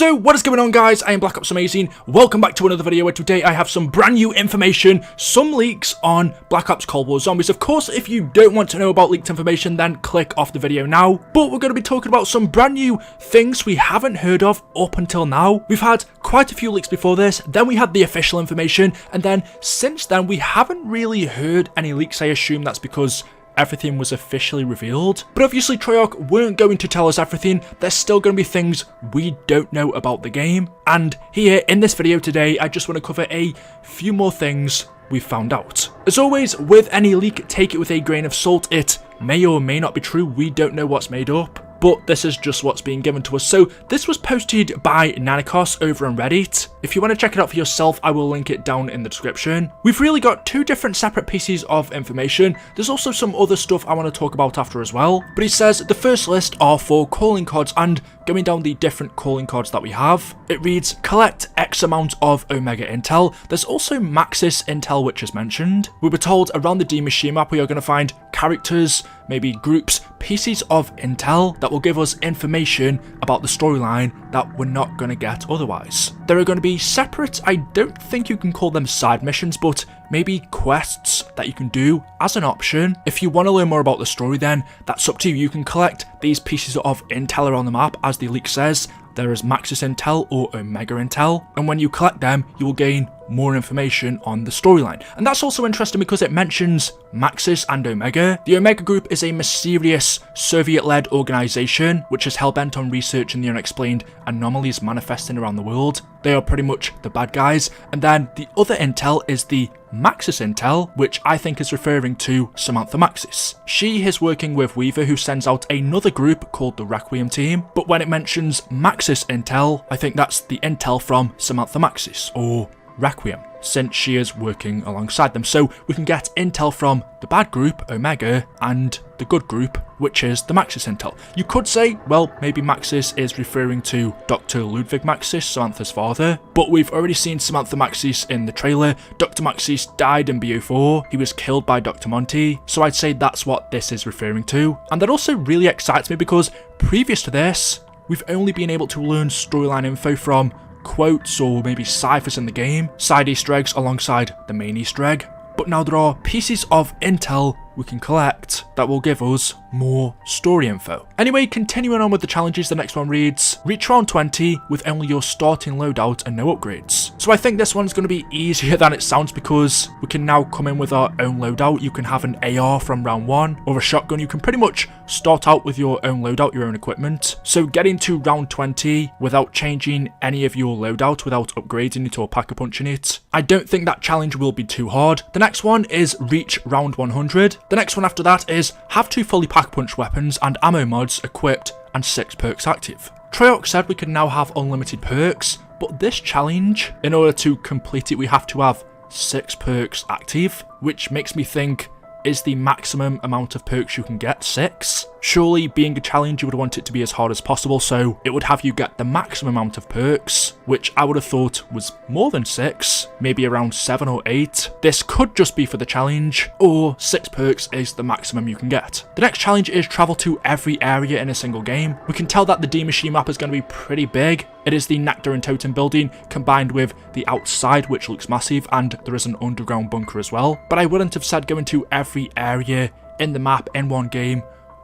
So what is going on, guys? I am Black Ops Amazing. Welcome back to another video where today I have some brand new information, some leaks on Black Ops Cold War Zombies. Of course, if you don't want to know about leaked information, then click off the video now. But we're going to be talking about some brand new things we haven't heard of up until now. We've had quite a few leaks before this, then we had the official information, and then since then we haven't really heard any leaks. I assume that's because everything was officially revealed. But obviously Treyarch weren't going to tell us everything. There's still going to be things we don't know about the game. And here in this video today, I just want to cover a few more things we've found out. As always, with any leak, take it with a grain of salt. It may or may not be true. We don't know what's made up, but this is just what's being given to us. So this was posted by Nanikos over on Reddit. If you want to check it out for yourself, I will link it down in the description. We've really got two different separate pieces of information. There's also some other stuff I want to talk about after as well. But he says the first list are for calling cards, and going down the different calling cards that we have, it reads collect X amount of Omega Intel. There's also Maxis Intel, which is mentioned. We were told around the D machine map we are going to find characters, maybe groups, pieces of intel that will give us information about the storyline that we're not going to get otherwise. There are going to be separate, I don't think you can call them side missions, but maybe quests that you can do as an option. If you want to learn more about the story, then that's up to you. You can collect these pieces of intel around the map. As the leak says, there is Maxis Intel or Omega Intel, and when you collect them, you will gain more information on the storyline. And that's also interesting because it mentions Maxis and Omega. The Omega Group is a mysterious Soviet-led organization which is hell-bent on researching the unexplained anomalies manifesting around the world. They are pretty much the bad guys. And then the other intel is the Maxis Intel, which I think is referring to Samantha Maxis. She is working with Weaver, who sends out another group called the Requiem team. But when it mentions Maxis Intel, I think that's the intel from Samantha Maxis, or Requiem, since she is working alongside them. So we can get intel from the bad group, Omega, and the good group, which is the Maxis Intel. You could say, well, maybe Maxis is referring to Dr. Ludwig Maxis, Samantha's father, but we've already seen Samantha Maxis in the trailer. Dr. Maxis died in BO4, he was killed by Dr. Monty, so I'd say that's what this is referring to. And that also really excites me because previous to this, we've only been able to learn storyline info from quotes or maybe ciphers in the game, side Easter eggs alongside the main Easter egg. But now there are pieces of intel we can collect that will give us more story info. Anyway, continuing on with the challenges, the next one reads, reach round 20 with only your starting loadout and no upgrades. So I think this one's going to be easier than it sounds because we can now come in with our own loadout. You can have an AR from round 1 or a shotgun. You can pretty much start out with your own loadout, your own equipment. So getting to round 20 without changing any of your loadout, without upgrading it or pack-a-punching it, I don't think that challenge will be too hard. The next one is reach round 100. The next one after that is have 2 fully pack-punch weapons and ammo mods equipped and 6 perks active. Treyarch said we can now have unlimited perks, but this challenge, in order to complete it, we have to have 6 perks active, which makes me think, is the maximum amount of perks you can get 6? Surely, being a challenge, you would want it to be as hard as possible, so it would have you get the maximum amount of perks, which I would have thought was more than 6, maybe around 7 or 8. This could just be for the challenge, or 6 perks is the maximum you can get. The next challenge is travel to every area in a single game. We can tell that the D machine map is going to be pretty big. It is the Nectar and Totem building combined with the outside, which looks massive, and there is an underground bunker as well. But I wouldn't have said going to every area in the map in one game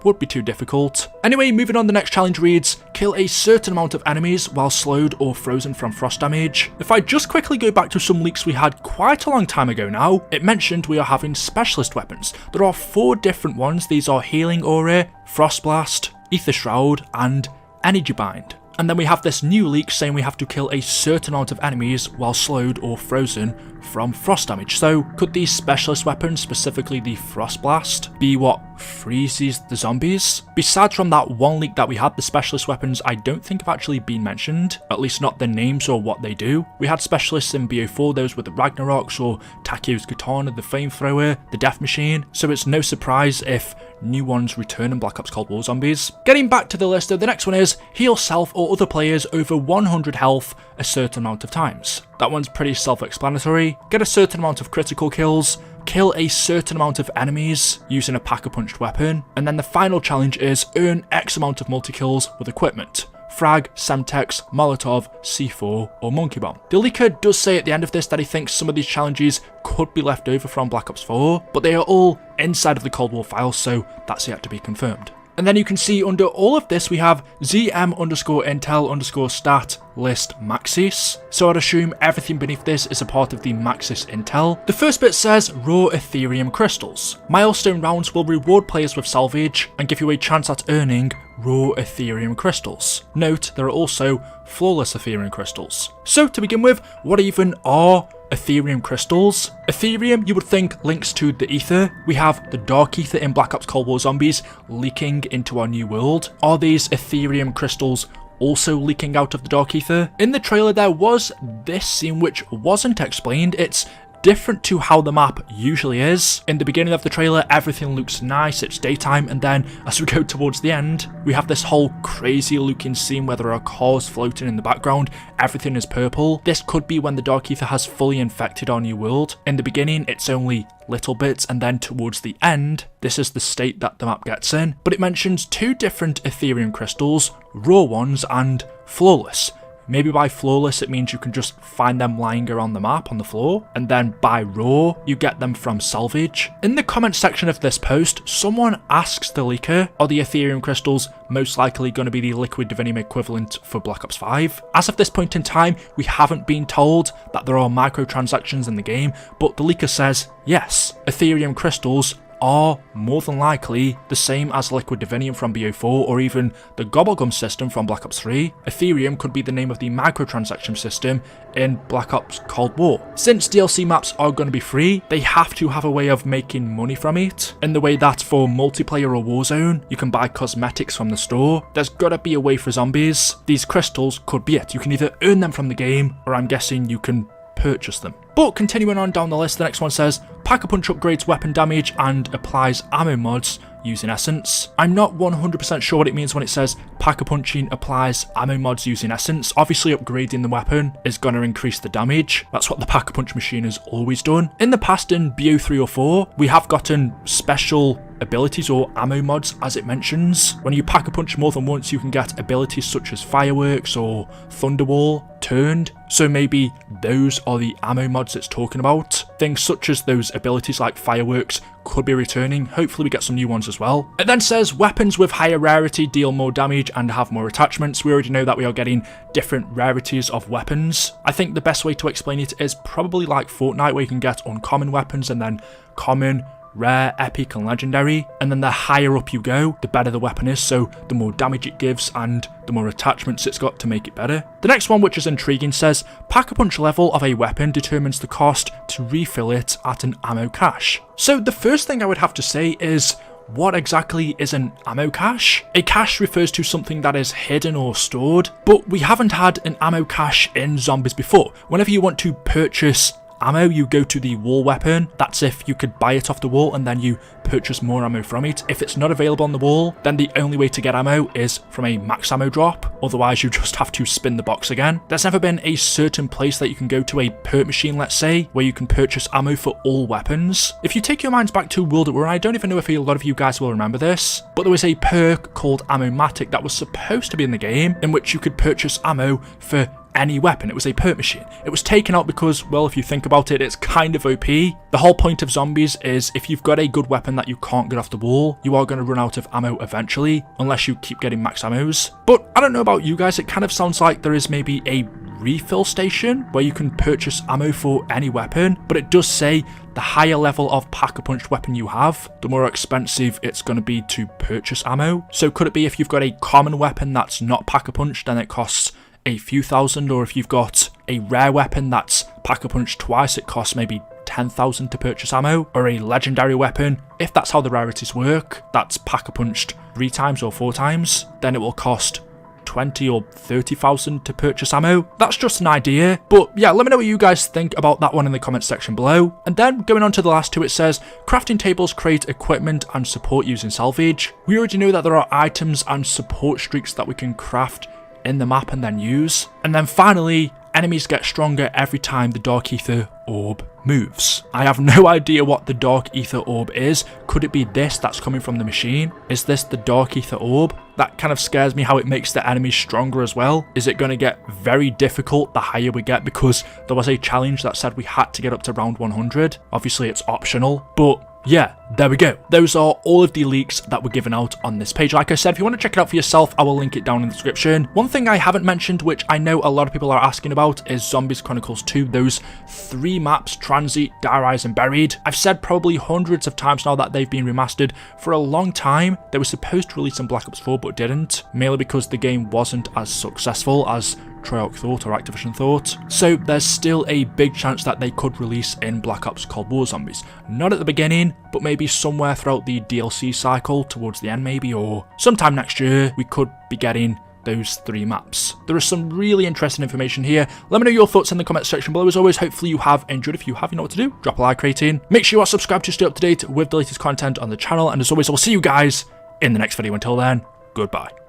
would be too difficult. Anyway, moving on, the next challenge reads, kill a certain amount of enemies while slowed or frozen from frost damage. If I just quickly go back to some leaks we had quite a long time ago now, it mentioned we are having specialist weapons. There are 4 different ones. These are Healing Aura, Frost Blast, Ether Shroud, and Energy Bind. And then we have this new leak saying we have to kill a certain amount of enemies while slowed or frozen from frost damage. So could these specialist weapons, specifically the Frost Blast, be what freezes the zombies? Besides from that one leak that we had, the specialist weapons I don't think have actually been mentioned, at least not the names or what they do. We had specialists in BO4, those with the Ragnaroks or Takio's Katana, the Flamethrower, the Death Machine, so it's no surprise if new ones return in Black Ops Cold War Zombies. Getting back to the list, though, the next one is heal self or other players over 100 health a certain amount of times. That one's pretty self-explanatory. Get a certain amount of critical kills, kill a certain amount of enemies using a pack-a-punched weapon, and then the final challenge is earn X amount of multi-kills with equipment. Frag, Semtex, Molotov, C4 or Monkey Bomb. The leaker does say at the end of this that he thinks some of these challenges could be left over from Black Ops 4, but they are all inside of the Cold War files, so that's yet to be confirmed. And then you can see under all of this we have ZM_Intel_stat list Maxis. So I'd assume everything beneath this is a part of the Maxis Intel. The first bit says raw Ethereum Crystals. Milestone rounds will reward players with salvage and give you a chance at earning raw Ethereum Crystals. Note, there are also flawless Ethereum Crystals. So to begin with, what even are Ethereum Crystals? Ethereum, you would think, links to the Ether. We have the Dark Ether in Black Ops Cold War Zombies leaking into our new world. Are these Ethereum Crystals also leaking out of the Dark Ether? In the trailer there was this scene which wasn't explained. It's different to how the map usually is. In the beginning of the trailer, everything looks nice, it's daytime, and then as we go towards the end, we have this whole crazy looking scene where there are cars floating in the background, everything is purple. This could be when the Dark Ether has fully infected our new world. In the beginning, it's only little bits, and then towards the end, this is the state that the map gets in. But it mentions two different Ethereum Crystals, raw ones and flawless. Maybe by flawless it means you can just find them lying around the map on the floor, and then by raw you get them from salvage. In the comment section of this post, someone asks the leaker, are the Ethereum Crystals most likely going to be the liquid divinium equivalent for Black Ops 5? As of this point in time, we haven't been told that there are microtransactions in the game, but the leaker says yes, Ethereum Crystals are more than likely the same as liquid divinium from BO4 or even the Gobblegum system from Black Ops 3. Ethereum could be the name of the microtransaction system in Black Ops Cold War. Since DLC maps are going to be free, they have to have a way of making money from it, in the way that for multiplayer or Warzone, you can buy cosmetics from the store. There's got to be a way for zombies. These crystals could be it. You can either earn them from the game, or I'm guessing you can purchase them. But continuing on down the list, the next one says Pack-a-Punch upgrades weapon damage and applies ammo mods using Essence. I'm not 100% sure what it means when it says Pack-a-Punching applies ammo mods using Essence. Obviously upgrading the weapon is going to increase the damage. That's what the Pack-a-Punch machine has always done. In the past, in BO3 or 4, we have gotten special abilities or ammo mods, as it mentions. When you Pack-a-Punch more than once, you can get abilities such as Fireworks or Thunderwall turned. So maybe those are the ammo mods it's talking about. Things such as those abilities like Fireworks could be returning. Hopefully we get some new ones as well. It then says weapons with higher rarity deal more damage and have more attachments. We already know that we are getting different rarities of weapons. I think the best way to explain it is probably like Fortnite, where you can get uncommon weapons and then common, rare, epic and legendary, and then the higher up you go, the better the weapon is, so the more damage it gives and the more attachments it's got to make it better. The next one, which is intriguing, says Pack-a-Punch level of a weapon determines the cost to refill it at an ammo cache. So the first thing I would have to say is, what exactly is an ammo cache? A cache refers to something that is hidden or stored, but we haven't had an ammo cache in Zombies before. Whenever you want to purchase ammo, you go to the wall weapon. That's if you could buy it off the wall and then you purchase more ammo from it. If it's not available on the wall, then the only way to get ammo is from a max ammo drop. Otherwise, you just have to spin the box again. There's never been a certain place that you can go to, a perk machine, let's say, where you can purchase ammo for all weapons. If you take your minds back to World at War, I don't even know if a lot of you guys will remember this, but there was a perk called Ammo-matic that was supposed to be in the game, in which you could purchase ammo for any weapon. It was a perk machine. It was taken out because, well, if you think about it, it's kind of OP. The whole point of Zombies is if you've got a good weapon that you can't get off the wall, you are going to run out of ammo eventually, unless you keep getting max ammos. But I don't know about you guys, it kind of sounds like there is maybe a refill station where you can purchase ammo for any weapon, but it does say the higher level of Pack-a-Punch weapon you have, the more expensive it's going to be to purchase ammo. So could it be if you've got a common weapon that's not Pack-a-Punch, then it costs a few thousand, or if you've got a rare weapon that's Pack-a-Punch twice, it costs maybe 10,000 to purchase ammo, or a legendary weapon, if that's how the rarities work, that's Pack-a-Punched 3 times or 4 times, then it will cost 20 or 30,000 to purchase ammo. That's just an idea, but yeah, let me know what you guys think about that one in the comment section below. And then going on to the last two, it says crafting tables create equipment and support using salvage. We already know that there are items and support streaks that we can craft in the map and then use. And then finally, enemies get stronger every time the Dark Ether Orb moves. I have no idea what the Dark Ether Orb is. Could it be this that's coming from the machine? Is this the Dark Ether Orb? That kind of scares me how it makes the enemies stronger as well. Is it going to get very difficult the higher we get? Because there was a challenge that said we had to get up to round 100. Obviously it's optional, but yeah, there we go. Those are all of the leaks that were given out on this page. Like I said, if you want to check it out for yourself, I will link it down in the description. One thing I haven't mentioned, which I know a lot of people are asking about, is Zombies Chronicles 2. Those 3 maps, Tranzit, Dire Eyes, and Buried. I've said probably hundreds of times now that they've been remastered. For a long time, they were supposed to release in Black Ops 4, but didn't. Mainly because the game wasn't as successful as Treyarch thought or Activision thought. So there's still a big chance that they could release in Black Ops Cold War Zombies. Not at the beginning, but maybe somewhere throughout the DLC cycle, towards the end maybe, or sometime next year, we could be getting those 3 maps. There is some really interesting information here. Let me know your thoughts in the comment section below. As always, hopefully you have enjoyed. If you have, you know what to do. Drop a like rating. Make sure you are subscribed to stay up to date with the latest content on the channel. And as always, I will see you guys in the next video. Until then, goodbye.